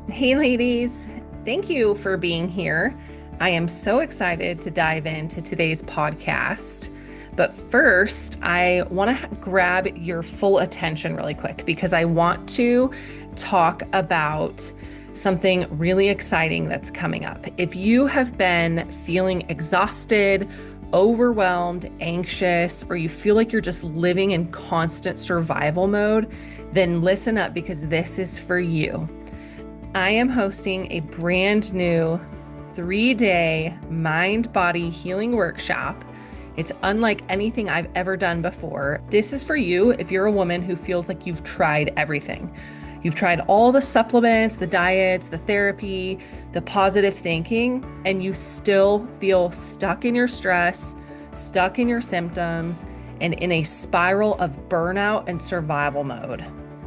Hey, ladies. Thank you for being here. I am so excited to dive into today's podcast. But first, I want to grab your full attention really quick because I want to talk about something really exciting that's coming up. If you have been feeling exhausted, overwhelmed, anxious, or you feel like you're just living in constant survival mode, then listen up because this is for you. I am hosting a brand new 3-day mind body healing workshop. It's unlike anything I've ever done before. This is for you if you're a woman who feels like you've tried everything. You've tried all the supplements, the diets, the therapy, the positive thinking, and you still feel stuck in your stress, stuck in your symptoms, and in a spiral of burnout and survival mode.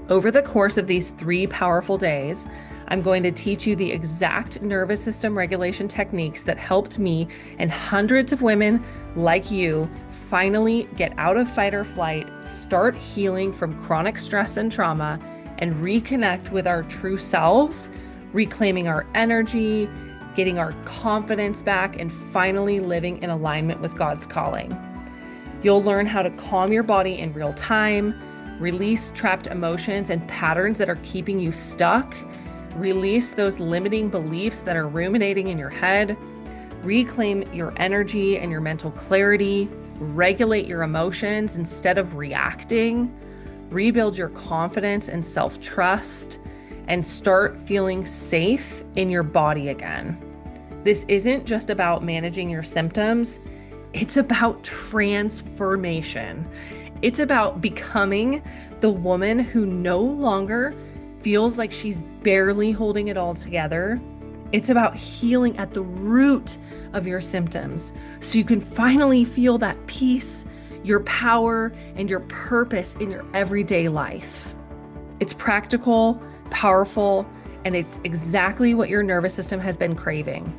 Over the course of these 3 powerful days, I'm going to teach you the exact nervous system regulation techniques that helped me and hundreds of women like you finally get out of fight or flight, start healing from chronic stress and trauma, and reconnect with our true selves, reclaiming our energy, getting our confidence back, and finally living in alignment with God's calling. You'll learn how to calm your body in real time, release trapped emotions and patterns that are keeping you stuck, release those limiting beliefs that are ruminating in your head, reclaim your energy and your mental clarity, regulate your emotions instead of reacting, rebuild your confidence and self-trust, and start feeling safe in your body again. This isn't just about managing your symptoms, it's about transformation. It's about becoming the woman who no longer feels like she's barely holding it all together. It's about healing at the root of your symptoms so you can finally feel that peace, your power, and your purpose in your everyday life. It's practical, powerful, and it's exactly what your nervous system has been craving.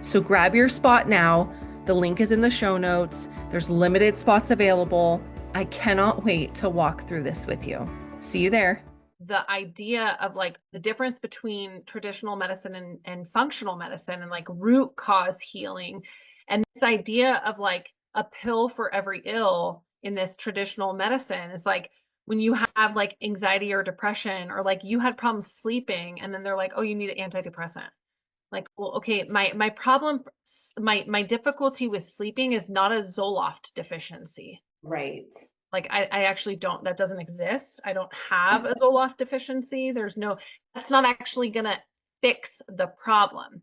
So grab your spot now. The link is in the show notes. There's limited spots available. I cannot wait to walk through this with you. See you there. The idea of like the difference between traditional medicine and functional medicine and like root cause healing, and this idea of like a pill for every ill in this traditional medicine is like when you have like anxiety or depression, or like you had problems sleeping and then they're like, oh, you need an antidepressant. Like, well, okay, my problem, my difficulty with sleeping is not a Zoloft deficiency. Right. Like I actually don't, that doesn't exist. I don't have a Zoloft deficiency. That's not actually gonna fix the problem.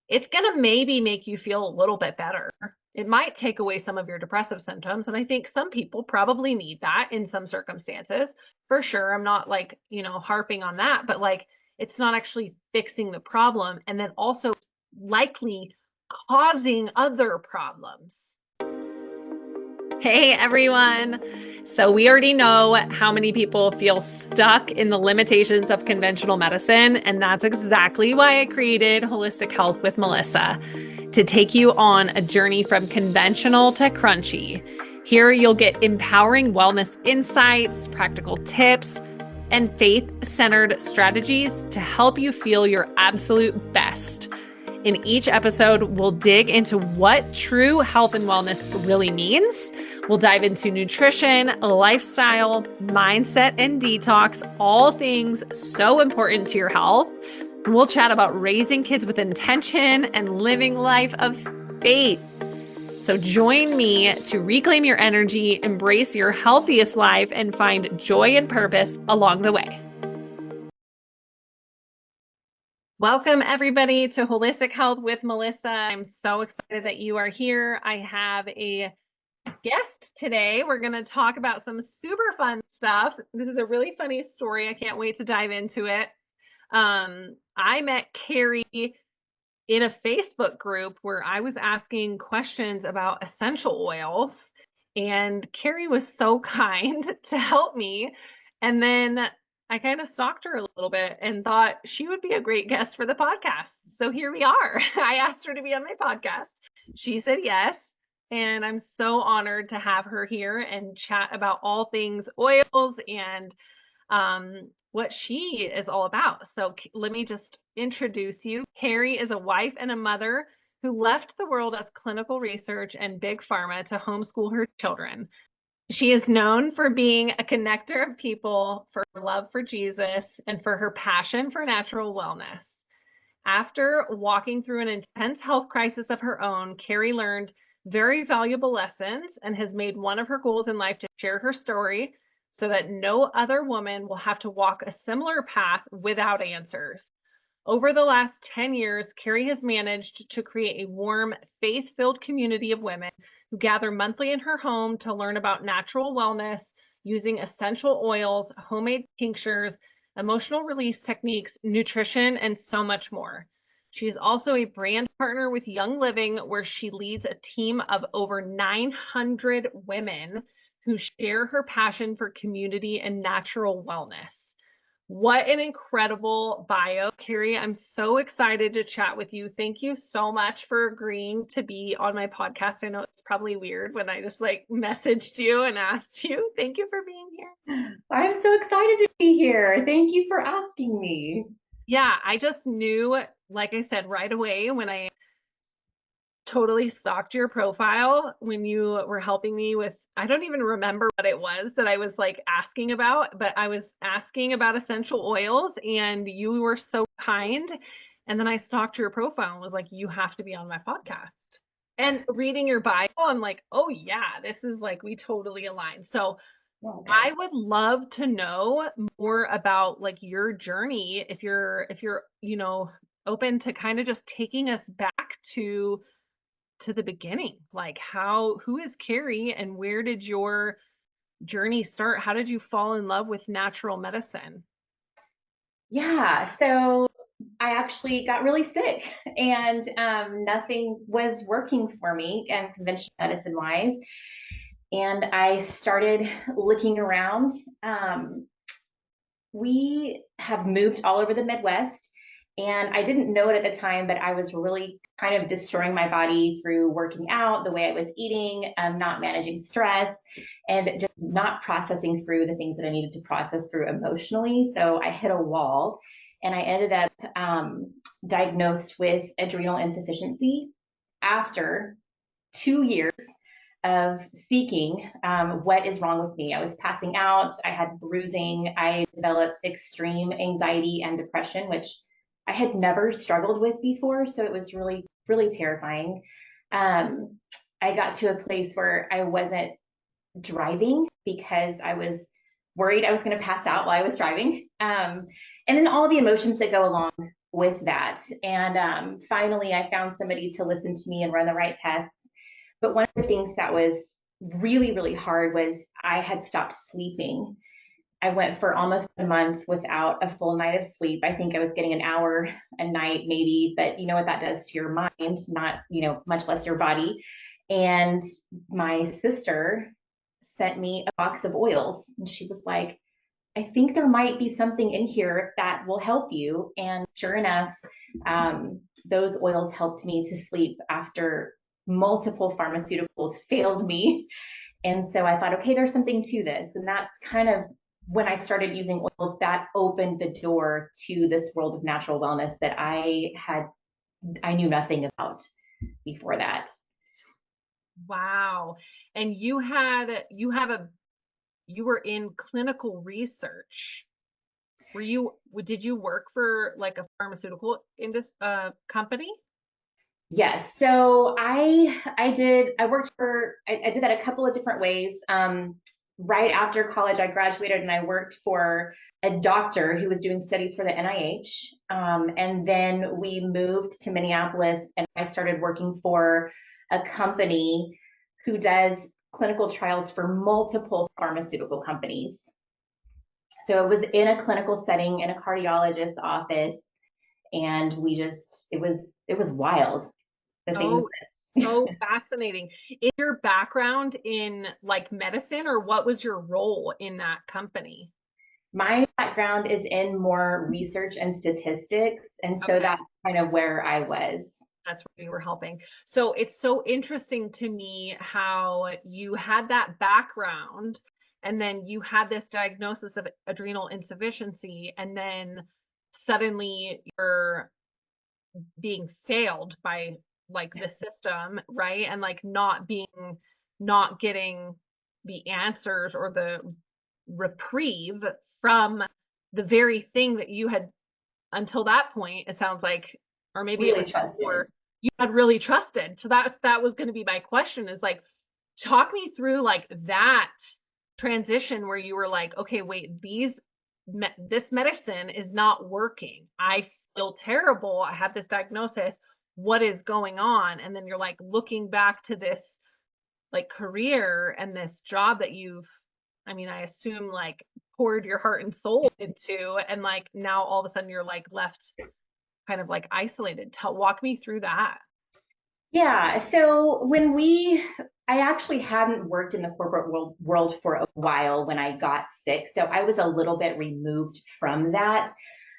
It's gonna maybe make you feel a little bit better. It might take away some of your depressive symptoms. And I think some people probably need that in some circumstances. For sure. I'm not like, harping on that, but like it's not actually fixing the problem. And then also likely causing other problems. Hey everyone. So we already know how many people feel stuck in the limitations of conventional medicine, and that's exactly why I created Holistic Health with Melissa, to take you on a journey from conventional to crunchy. Here you'll get empowering wellness insights, practical tips, and faith-centered strategies to help you feel your absolute best. In each episode, we'll dig into what true health and wellness really means. We'll dive into nutrition, lifestyle, mindset, and detox, all things so important to your health. We'll chat about raising kids with intention and living life of faith. So join me to reclaim your energy, embrace your healthiest life, and find joy and purpose along the way. Welcome everybody to Holistic Health with Melissa. I'm so excited that you are here. I have a guest today. We're going to talk about some super fun stuff. This is a really funny story. I can't wait to dive into it. I met Kari in a Facebook group where I was asking questions about essential oils, and Kari was so kind to help me. And then I kind of stalked her a little bit and thought she would be a great guest for the podcast. So here we are. I asked her to be on my podcast. She said yes. And I'm so honored to have her here and chat about all things oils and what she is all about. So let me just introduce you. Kari is a wife and a mother who left the world of clinical research and big pharma to homeschool her children. She is known for being a connector of people, for her love for Jesus, and for her passion for natural wellness. After walking through an intense health crisis of her own, Kari learned very valuable lessons and has made one of her goals in life to share her story so that no other woman will have to walk a similar path without answers. Over the last 10 years, Kari has managed to create a warm, faith-filled community of women who gather monthly in her home to learn about natural wellness using essential oils, homemade tinctures, emotional release techniques, nutrition, and so much more. She is also a brand partner with Young Living, where she leads a team of over 900 women who share her passion for community and natural wellness. What an incredible bio, Kari. I'm so excited to chat with you. Thank you so much for agreeing to be on my podcast. I know it's probably weird when I just like messaged you and asked you. Thank you for being here. I'm so excited to be here. Thank you for asking me. Yeah, I just knew, like I said, right away when I totally stalked your profile when you were helping me with, I don't even remember what it was that I was like asking about, but I was asking about essential oils and you were so kind. And then I stalked your profile and was like, you have to be on my podcast. And reading your bio, I'm like, oh yeah, this is like, we totally align. So Oh, good. I would love to know more about like your journey if you're, open to kind of just taking us back to the beginning. Like who is Kari and where did your journey start? How did you fall in love with natural medicine? Yeah, so I actually got really sick and nothing was working for me and conventional medicine wise. And I started looking around. Um, we have moved all over the Midwest. And I didn't know it at the time, but I was really kind of destroying my body through working out, the way I was eating, not managing stress, and just not processing through the things that I needed to process through emotionally. So I hit a wall and I ended up diagnosed with adrenal insufficiency after 2 years of seeking what is wrong with me. I was passing out, I had bruising, I developed extreme anxiety and depression, which I had never struggled with before. So it was really, really terrifying. Um, I got to a place where I wasn't driving because I was worried I was going to pass out while I was driving. And then all the emotions that go along with that. And finally, I found somebody to listen to me and run the right tests. But one of the things that was really, really hard was I had stopped sleeping. I went for almost a month without a full night of sleep. I think I was getting an hour a night, maybe, but you know what that does to your mind, not, much less your body. And my sister sent me a box of oils, and she was like, I think there might be something in here that will help you. And sure enough, those oils helped me to sleep after multiple pharmaceuticals failed me. And so I thought, okay, there's something to this. And that's kind of when I started using oils that opened the door to this world of natural wellness that I knew nothing about before that. Wow. And you were in clinical research. Did you work for like a pharmaceutical company? Yes. So I worked I did that a couple of different ways. Right after college, I graduated and I worked for a doctor who was doing studies for the NIH. And then we moved to Minneapolis and I started working for a company who does clinical trials for multiple pharmaceutical companies. So it was in a clinical setting in a cardiologist's office, and it was wild, the things Oh, that so fascinating. Is your background in like medicine or what was your role in that company? my background is in more research and statistics, and so Okay. that's kind of where I was. That's where you were helping. So it's so interesting to me how you had that background and then you had this diagnosis of adrenal insufficiency, and then suddenly you're being failed by like the system, right? And like not getting the answers or the reprieve from the very thing that you had, until that point, it sounds like, or maybe it Really was before, trusted. you had really trusted. So that was going to be my question, is like, talk me through like that transition where you were like, okay, wait, this medicine is not working. I feel terrible. I have this diagnosis. What is going on? And then you're like looking back to this like career and this job that I assume like poured your heart and soul into, and like now all of a sudden you're like left kind of like isolated. Walk me through that. Yeah. So I actually hadn't worked in the corporate world for a while when I got sick. So I was a little bit removed from that,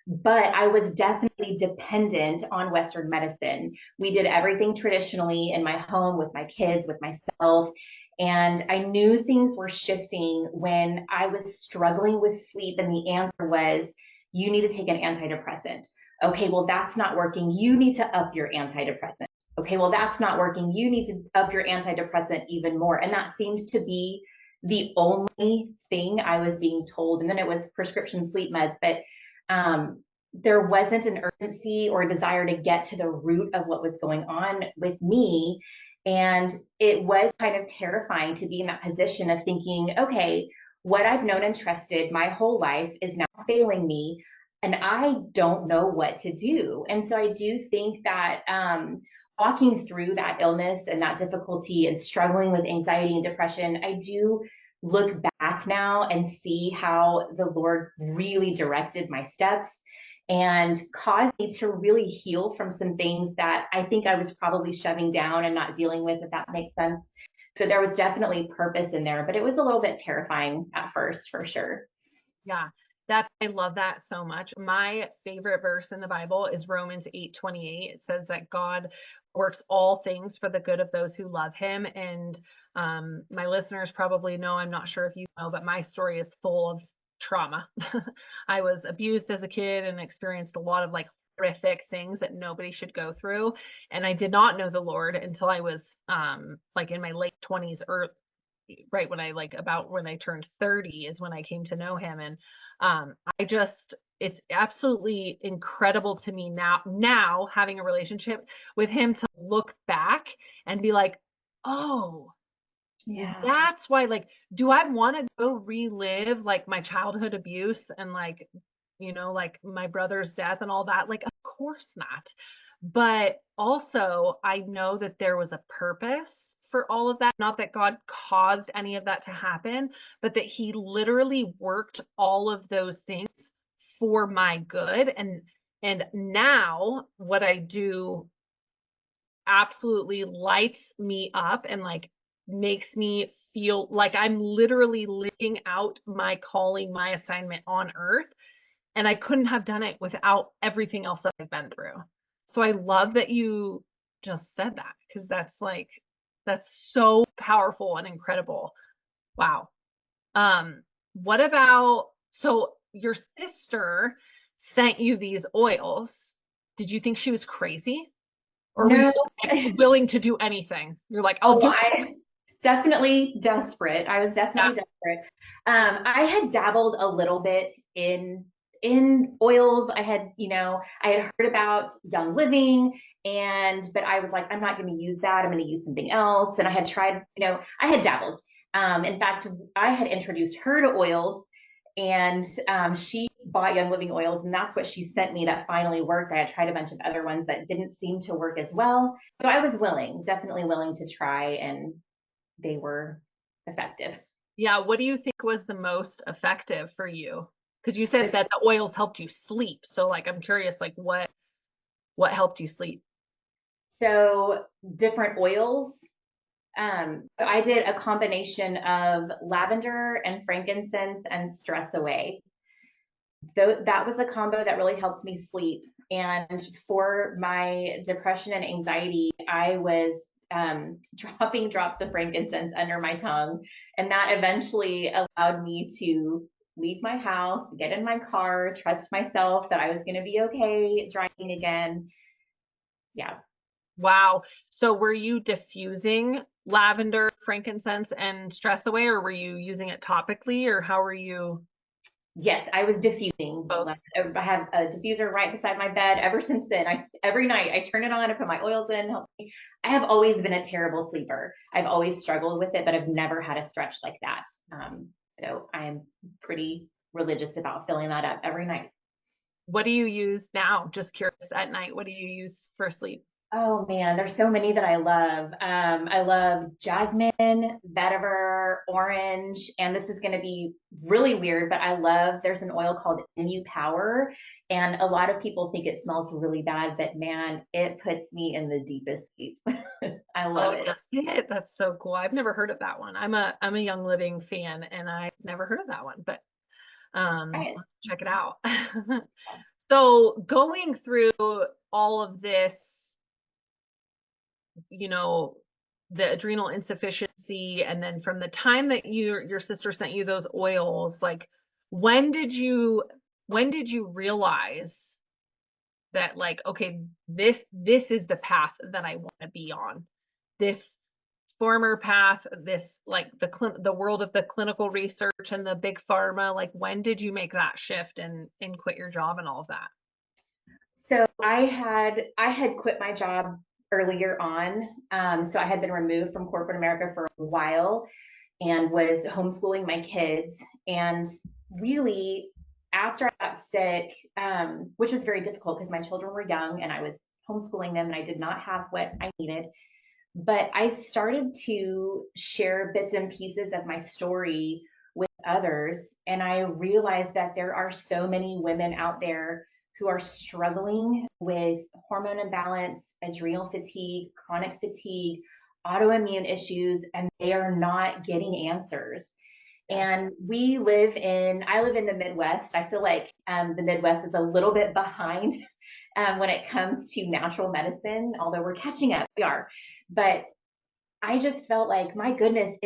but I was definitely dependent on Western medicine. We did everything traditionally in my home with my kids, with myself. And I knew things were shifting when I was struggling with sleep. And the answer was, you need to take an antidepressant. Okay, well, that's not working. You need to up your antidepressant. Okay, well, that's not working. You need to up your antidepressant even more. And that seemed to be the only thing I was being told. And then it was prescription sleep meds. But there wasn't an urgency or a desire to get to the root of what was going on with me. And it was kind of terrifying to be in that position of thinking, okay, what I've known and trusted my whole life is now failing me, and I don't know what to do. And so I do think that walking through that illness and that difficulty and struggling with anxiety and depression, I do look back now and see how the Lord really directed my steps and caused me to really heal from some things that I think I was probably shoving down and not dealing with, if that makes sense. So there was definitely purpose in there, but it was a little bit terrifying at first, for sure. Yeah, I love that so much. My favorite verse in the Bible is Romans 8:28. It says that God works all things for the good of those who love him. And my listeners probably know, I'm not sure if you know, but my story is full of trauma. I was abused as a kid and experienced a lot of like horrific things that nobody should go through. And I did not know the Lord until I was like in my late 20s, or right when when I turned 30 is when I came to know him. And it's absolutely incredible to me now having a relationship with him, to look back and be like, oh, Yeah. that's why, like, do I want to go relive like my childhood abuse and like, like my brother's death and all that? Like, of course not. But also, I know that there was a purpose for all of that. Not that God caused any of that to happen, but that he literally worked all of those things for my good. And now what I do absolutely lights me up and like makes me feel like I'm literally living out my calling, my assignment on earth. And I couldn't have done it without everything else that I've been through. So I love that you just said that, because that's so powerful and incredible. Wow. What about, so your sister sent you these oils. Did you think she was crazy? Or were you No. like willing to do anything? You're like, I'll Oh, do it. I definitely desperate. I was Yeah. definitely desperate. I had dabbled a little bit in oils. I had heard about Young Living, but I was like, I'm not going to use that. I'm going to use something else. And I had tried, I had dabbled. In fact, I had introduced her to oils, and she bought Young Living oils, and that's what she sent me that finally worked. I had tried a bunch of other ones that didn't seem to work as well. So I was definitely willing to try, and they were effective. Yeah. What do you think was the most effective for you? Because you said that the oils helped you sleep. So like, I'm curious, like what helped you sleep? So different oils. I did a combination of lavender and frankincense and stress away. that was the combo that really helped me sleep. And for my depression and anxiety, I was dropping drops of frankincense under my tongue. And that eventually allowed me to leave my house, get in my car, trust myself that I was going to be okay driving again. Yeah. Wow. So were you diffusing lavender, frankincense, and stress away, or were you using it topically, or how were you Yes, I was diffusing. both? I have a diffuser right beside my bed. Ever since then, every night I turn it on, I put my oils in. I have always been a terrible sleeper. I've always struggled with it, but I've never had a stretch like that. So I'm pretty religious about filling that up every night. What do you use now? Just curious, at night, what do you use for sleep? Oh man, there's so many that I love. I love jasmine, vetiver, orange, and this is going to be really weird, but there's an oil called MU Power, and a lot of people think it smells really bad, but man, it puts me in the deepest sleep. I love Oh, it. does it? That's so cool. I've never heard of that one. I'm a Young Living fan, and I've never heard of that one, but Right. I'll check it out. So going through all of this, you know, the adrenal insufficiency, and then from the time that your sister sent you those oils, like when did you realize that, like, okay, this is the path that I want to be on, this former path, this, like, the world of the clinical research and the big pharma, like when did you make that shift and quit your job and all of that? So I had quit my job earlier on. So I had been removed from corporate America for a while and was homeschooling my kids. And really, after I got sick, which was very difficult because my children were young and I was homeschooling them and I did not have what I needed. But I started to share bits and pieces of my story with others. And I realized that there are so many women out there who are struggling with hormone imbalance, adrenal fatigue, chronic fatigue, autoimmune issues, and they are not getting answers. Yes. And I live in the Midwest. I feel like the Midwest is a little bit behind when it comes to natural medicine, although we're catching up, we are. But I just felt like, my goodness,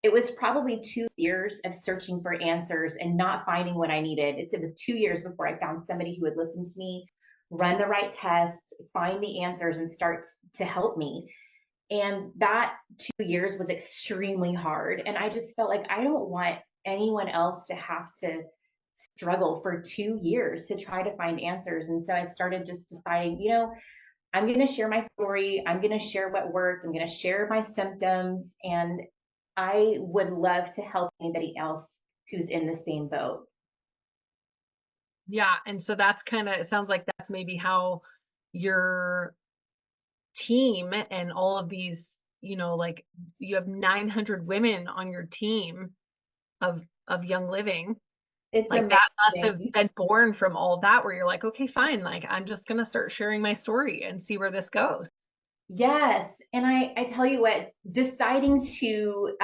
it was probably 2 years of searching for answers and not finding what I needed. It was 2 years before I found somebody who would listen to me, run the right tests, find the answers, and start to help me. And that 2 years was extremely hard. And I just felt like I don't want anyone else to have to struggle for 2 years to try to find answers. And so I started just deciding, I'm going to share my story. I'm going to share what worked. I'm going to share my symptoms. And I would love to help anybody else who's in the same boat. Yeah, and so that's kind of, it sounds like that's maybe how your team and all of these, like, you have 900 women on your team of Young Living. It's Like that must have amazing. been born from all of that, where you're like, okay, fine, like I'm just gonna start sharing my story and see where this goes. Yes. And I tell you what, deciding to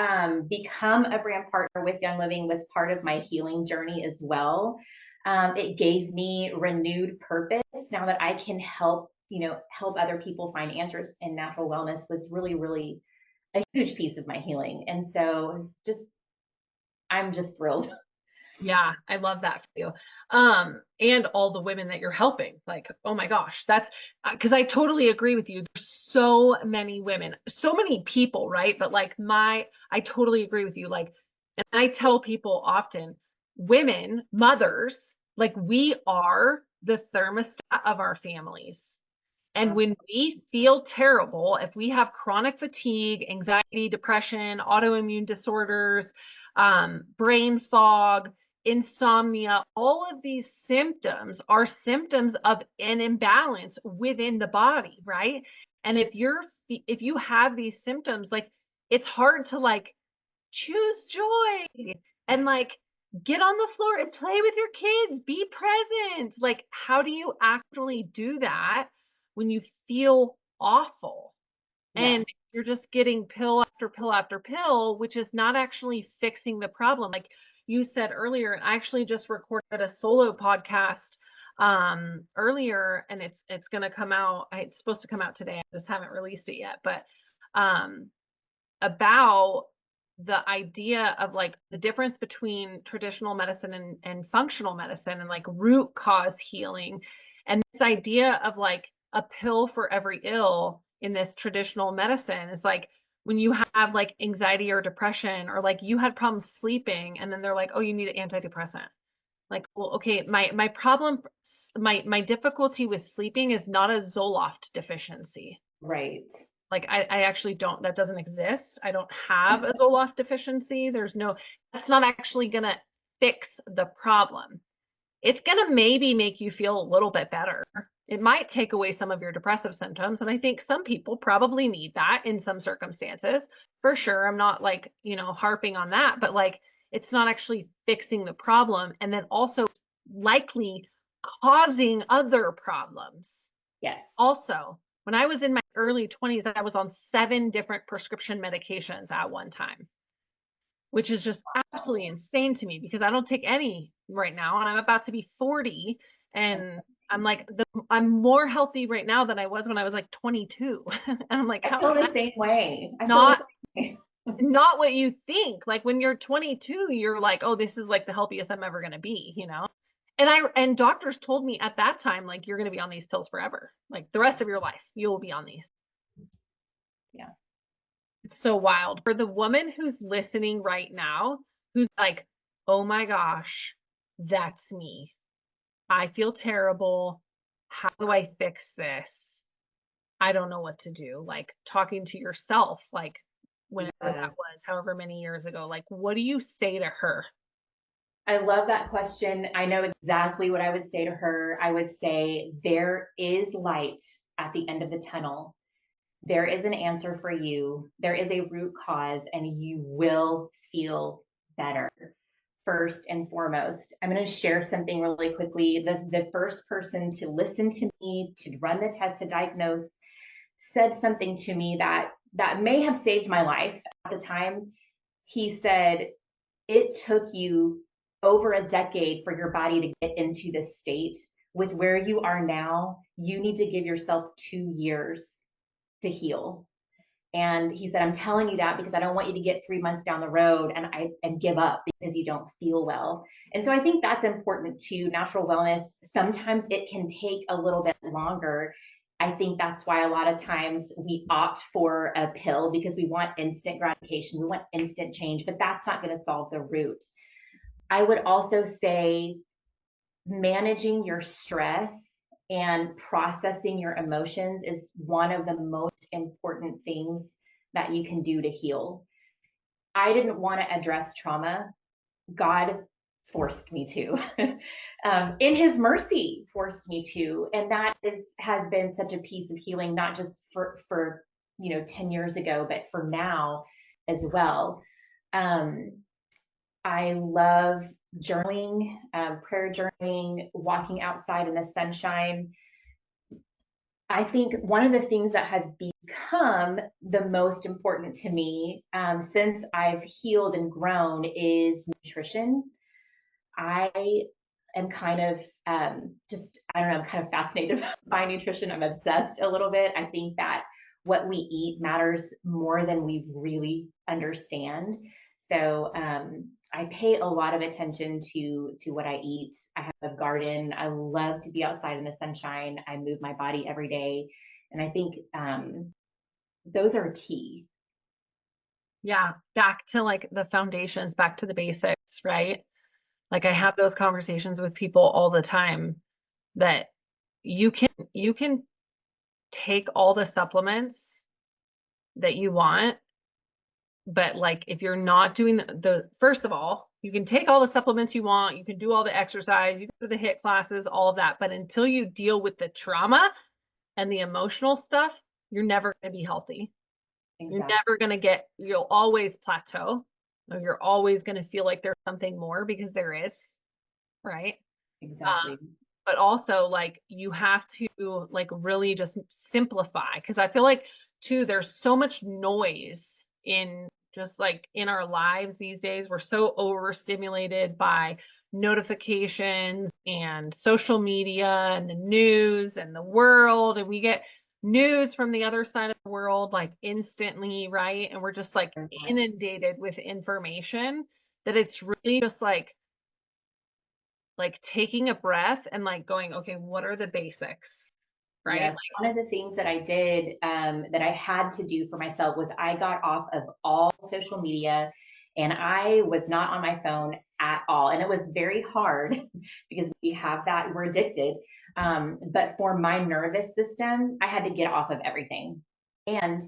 become a brand partner with Young Living was part of my healing journey as well. It gave me renewed purpose now that I can help other people find answers in natural wellness was really, really a huge piece of my healing. And so I'm just thrilled. Yeah, I love that for you. And all the women that you're helping. Like, oh my gosh, that's because I totally agree with you. There's so many women, so many people, right? But like I totally agree with you. Like, and I tell people often, women, mothers, like we are the thermostat of our families. And when we feel terrible, if we have chronic fatigue, anxiety, depression, autoimmune disorders, brain fog, insomnia, all of these symptoms are symptoms of an imbalance within the body, right? And if you have these symptoms, like it's hard to like choose joy and like get on the floor and play with your kids, be present. Like, how do you actually do that when you feel awful Yeah. and you're just getting pill after pill after pill, which is not actually fixing the problem? Like, you said earlier, I actually just recorded a solo podcast earlier, and it's going to come out. It's supposed to come out today. I just haven't released it yet, but about the idea of like the difference between traditional medicine and functional medicine, and like root cause healing, and this idea of like a pill for every ill in this traditional medicine is like when you have like anxiety or depression, or like you had problems sleeping, and then they're like, oh, you need an antidepressant. Like, well, okay, my problem, my difficulty with sleeping is not a Zoloft deficiency. Right. Like I actually don't, that doesn't exist. I don't have a Zoloft deficiency. That's not actually gonna fix the problem. It's gonna maybe make you feel a little bit better. It might take away some of your depressive symptoms. And I think some people probably need that in some circumstances. For sure. I'm not like, harping on that, but like it's not actually fixing the problem. And then also likely causing other problems. Yes. Also, when I was in my early 20s, I was on 7 different prescription medications at one time, which is just absolutely insane to me because I don't take any right now, and I'm about to be 40, and I'm like, I'm more healthy right now than I was when I was like 22. And I'm like, I feel the same way. Not what you think. Like when you're 22, you're like, oh, this is like the healthiest I'm ever going to be, And doctors told me at that time, like, you're going to be on these pills forever. Like the rest of your life, you will be on these. Yeah. It's so wild. For the woman who's listening right now, who's like, oh my gosh, that's me. I feel terrible. How do I fix this? I don't know what to do. Like talking to yourself, like whenever that was, however many years ago, like, what do you say to her? I love that question. I know exactly what I would say to her. I would say, there is light at the end of the tunnel. There is an answer for you. There is a root cause, and you will feel better. First and foremost, I'm going to share something really quickly. The first person to listen to me, to run the test to diagnose, said something to me that may have saved my life at the time. He said, it took you over a decade for your body to get into this state. With where you are now, you need to give yourself 2 years to heal. And he said, I'm telling you that because I don't want you to get 3 months down the road and give up because you don't feel well. And so I think that's important too. Natural wellness, sometimes it can take a little bit longer. I think that's why a lot of times we opt for a pill because we want instant gratification. We want instant change, but that's not going to solve the root. I would also say managing your stress and processing your emotions is one of the most important things that you can do to heal. I didn't want to address trauma. God forced me to. In his mercy, forced me to. And that has been such a piece of healing, not just for 10 years ago, but for now as well. I love journaling, prayer journaling, walking outside in the sunshine. I think one of the things that has become the most important to me since I've healed and grown is nutrition. I am kind of I don't know, I'm kind of fascinated by nutrition. I'm obsessed a little bit. I think that what we eat matters more than we really understand. So I pay a lot of attention to what I eat. I have a garden. I love to be outside in the sunshine. I move my body every day. And I think those are key. Yeah, back to like the foundations, back to the basics, right? Like I have those conversations with people all the time that you can take all the supplements that you want, but like if you're not doing the first of all, you can take all the supplements you want, you can do all the exercise, you can do the HIIT classes, all of that, but until you deal with the trauma and the emotional stuff, you're never going to be healthy. Exactly. You're never going to you'll always plateau, or you're always going to feel like there's something more, because there is, right? Exactly. But also like you have to like really just simplify, because I feel like too there's so much noise in just like in our lives these days. We're so overstimulated by notifications and social media and the news and the world, and we get news from the other side of the world like instantly, right? And we're just like inundated with information that it's really just like taking a breath and like going, okay, what are the basics? Right? Yes. One of the things that I did that I had to do for myself was I got off of all social media and I was not on my phone at all. And it was very hard because we have that, we're addicted. But for my nervous system, I had to get off of everything. And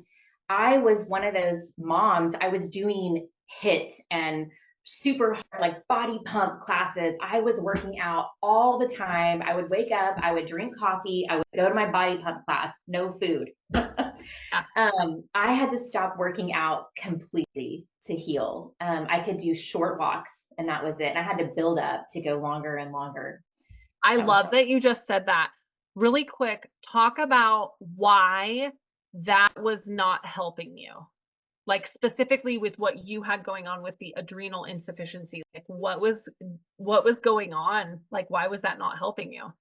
I was one of those moms, I was doing HIIT and super hard, like body pump classes. I was working out all the time. I would wake up, I would drink coffee, I would go to my body pump class, no food. I had to stop working out completely to heal. I could do short walks and that was it. And I had to build up to go longer and longer. I love that you just said that. Really quick, talk about why that was not helping you. Like specifically with what you had going on with the adrenal insufficiency, like what was going on? Like, why was that not helping you?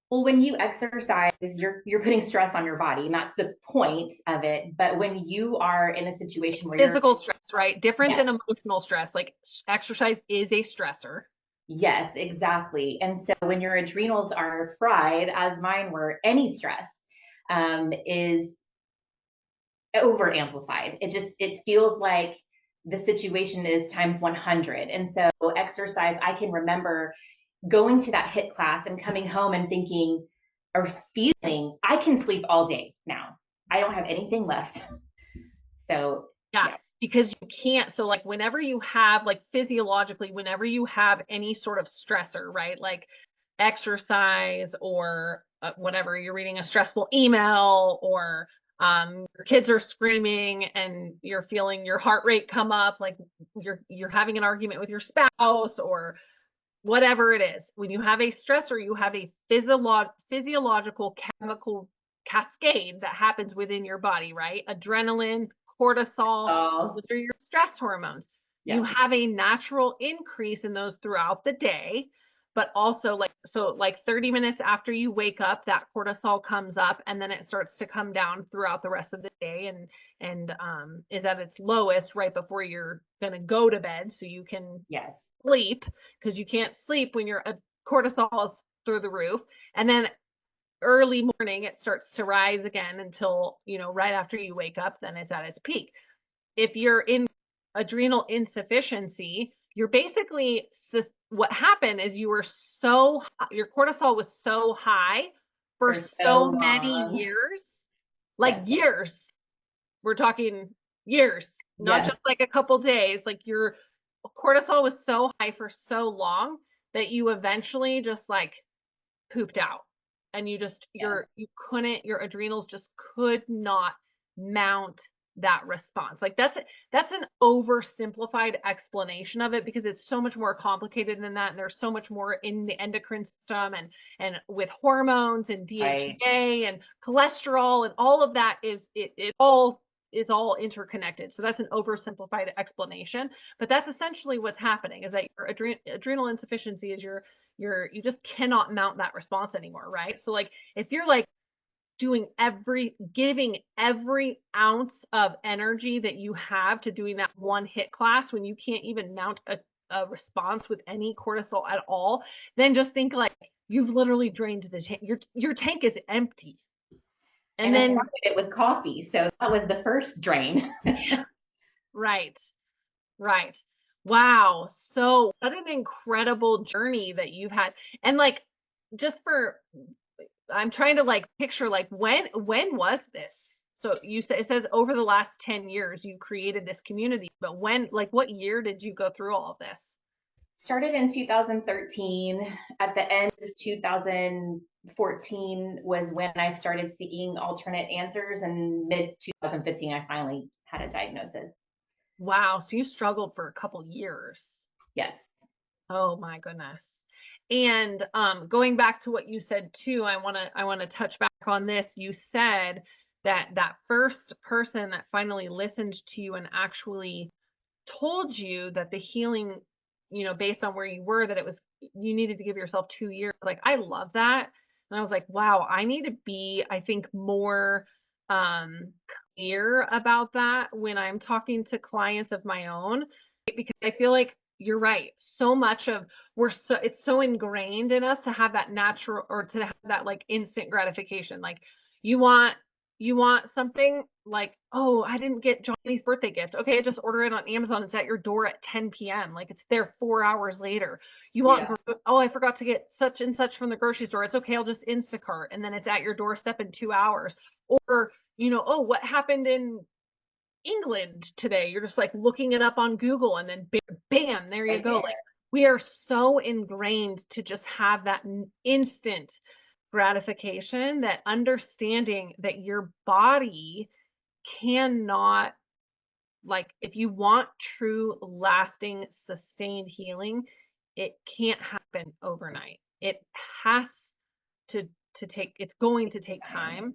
Well, when you exercise, you're putting stress on your body, and that's the point of it. But when you are in a situation where physical stress, right? Different than emotional stress. Like exercise is a stressor. Yes, exactly. And so when your adrenals are fried, as mine were, any stress is over amplified. It feels like the situation is times 100. And so exercise, I can remember going to that HIIT class and coming home and thinking or feeling I can sleep all day now. I don't have anything left. So yeah. Because you can't. So like whenever you have like physiologically, whenever you have any sort of stressor, right? Like exercise or whatever, you're reading a stressful email or your kids are screaming and you're feeling your heart rate come up, like you're having an argument with your spouse or whatever it is. When you have a stressor, you have a physiological chemical cascade that happens within your body, right? Adrenaline, cortisol, those are your stress hormones. Yeah. You have a natural increase in those throughout the day, but also like 30 minutes after you wake up, that cortisol comes up and then it starts to come down throughout the rest of the day and is at its lowest right before you're going to go to bed so you can sleep, because you can't sleep when your cortisol is through the roof. And then early morning, it starts to rise again until, right after you wake up, then it's at its peak. If you're in adrenal insufficiency, you're basically, what happened is your cortisol was so high for so many years, years. We're talking years, not just like a couple days. Like your cortisol was so high for so long that you eventually just like pooped out. And you just, your adrenals just could not mount that response. Like that's an oversimplified explanation of it because it's so much more complicated than that. And there's so much more in the endocrine system and with hormones and DHEA and cholesterol and all of that it all is all interconnected. So that's an oversimplified explanation, but that's essentially what's happening is that your adrenal insufficiency is you just cannot mount that response anymore, right? So like if you're like giving every ounce of energy that you have to doing that one HIIT class when you can't even mount a response with any cortisol at all, then just think like you've literally drained the tank. Your tank is empty. And then I started it with coffee, so that was the first drain. Right. Wow. So what an incredible journey that you've had. And like, I'm trying to like picture like when was this? So you said, it says over the last 10 years you created this community, but what year did you go through all of this? Started in 2013. At the end of 2014 was when I started seeking alternate answers, and mid 2015 I finally had a diagnosis. Wow. So you struggled for a couple years. Yes. Oh my goodness. And going back to what you said too, I want to touch back on this. You said that first person that finally listened to you and actually told you that the healing, based on where you were, that you needed to give yourself 2 years. Like, I love that. And I was like, wow, I need to be, I think, more clear about that when I'm talking to clients of my own, because I feel like you're right. So much of it's so ingrained in us to have that natural, or to have that like instant gratification. Like, you want something, like, oh, I didn't get Johnny's birthday gift. Okay, just order it on Amazon. It's at your door at 10 p.m. Like, it's there 4 hours later. You want, oh, I forgot to get such and such from the grocery store. It's okay, I'll just Instacart, and then it's at your doorstep in 2 hours. Or, oh, what happened in England today? You're just like looking it up on Google, and then bam, there you go. Like, we are so ingrained to just have that instant gratification, that understanding that your body cannot, like, if you want true, lasting, sustained healing, it can't happen overnight. It has to take, it's going to take time.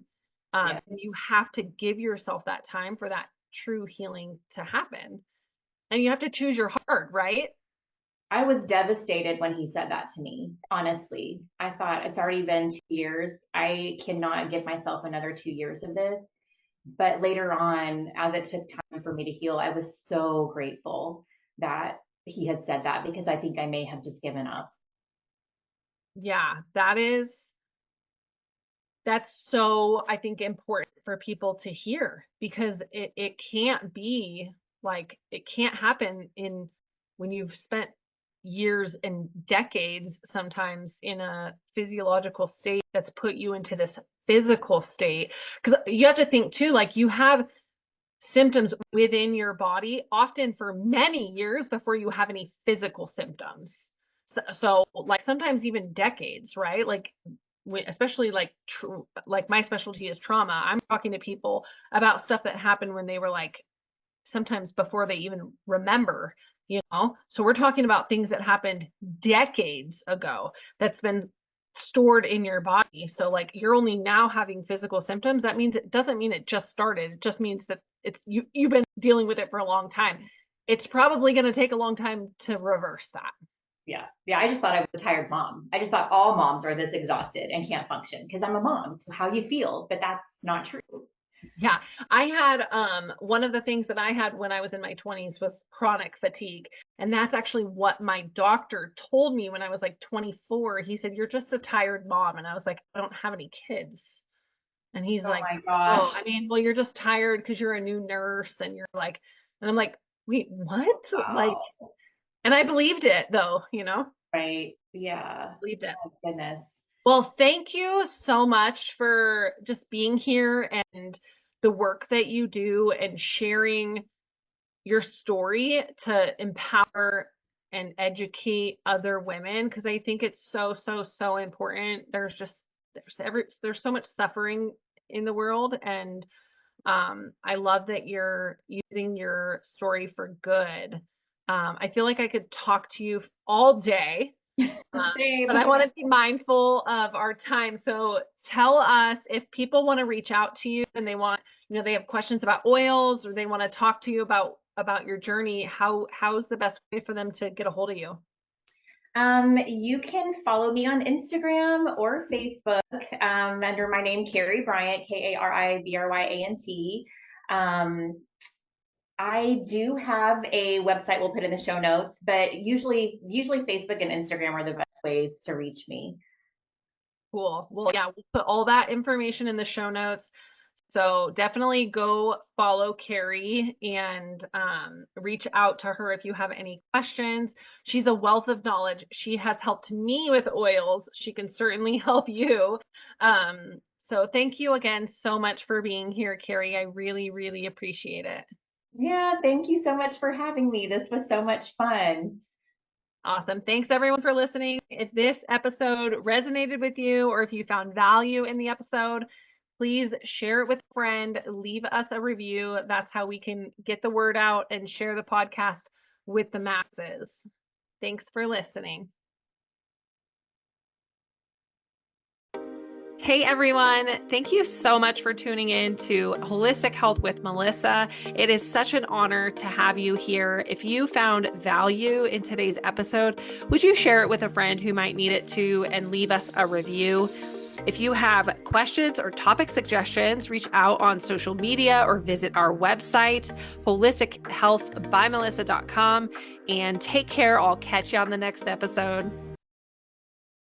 And you have to give yourself that time for that true healing to happen. And you have to choose your heart, right? I was devastated when he said that to me. Honestly, I thought, it's already been 2 years. I cannot give myself another 2 years of this. But later on, as it took time for me to heal, I was so grateful that he had said that, because I think I may have just given up. Yeah, that's so, I think, important for people to hear, because it can't be like, it can't happen when you've spent years and decades sometimes in a physiological state that's put you into this physical state. Because you have to think too, like, you have symptoms within your body often for many years before you have any physical symptoms. So like, sometimes even decades, right? Like, especially like like, my specialty is trauma. I'm talking to people about stuff that happened when they were like, sometimes before they even remember, so we're talking about things that happened decades ago, that's been stored in your body. So like, you're only now having physical symptoms. That means, it doesn't mean it just started. It just means that you've been dealing with it for a long time. It's probably going to take a long time to reverse that. Yeah. I just thought I was a tired mom. I just thought all moms are this exhausted and can't function because I'm a mom. It's how you feel, but that's not true. Yeah, I had one of the things that I had when I was in my 20s was chronic fatigue. And that's actually what my doctor told me when I was like 24. He said, "You're just a tired mom." And I was like, "I don't have any kids." And he's Oh like, my gosh. "Oh, I mean, well, you're just tired because you're a new nurse." And you're like, and I'm like, "Wait, what?" Wow. Like, and I believed it though, Right. Yeah. believed it. Oh, goodness. Well, thank you so much for just being here and the work that you do and sharing your story to empower and educate other women, because I think it's so, so, so important. There's so much suffering in the world, and I love that you're using your story for good. I feel like I could talk to you all day. But I want to be mindful of our time. So tell us, if people want to reach out to you and they want, they have questions about oils, or they want to talk to you about your journey, how's the best way for them to get a hold of you? You can follow me on Instagram or Facebook under my name, Kari Bryant, Karibryant. I do have a website we'll put in the show notes, but usually Facebook and Instagram are the best ways to reach me. Cool. Well, yeah, we'll put all that information in the show notes. So definitely go follow Kari and reach out to her if you have any questions. She's a wealth of knowledge. She has helped me with oils. She can certainly help you. So thank you again so much for being here, Kari. I really, really appreciate it. Yeah, thank you so much for having me. This was so much fun. Awesome. Thanks everyone for listening. If this episode resonated with you, or if you found value in the episode, please share it with a friend, leave us a review. That's how we can get the word out and share the podcast with the masses. Thanks for listening. Hey everyone, thank you so much for tuning in to Holistic Health with Melissa. It is such an honor to have you here. If you found value in today's episode, would you share it with a friend who might need it too and leave us a review? If you have questions or topic suggestions, reach out on social media or visit our website, holistichealthbymelissa.com, and take care. I'll catch you on the next episode.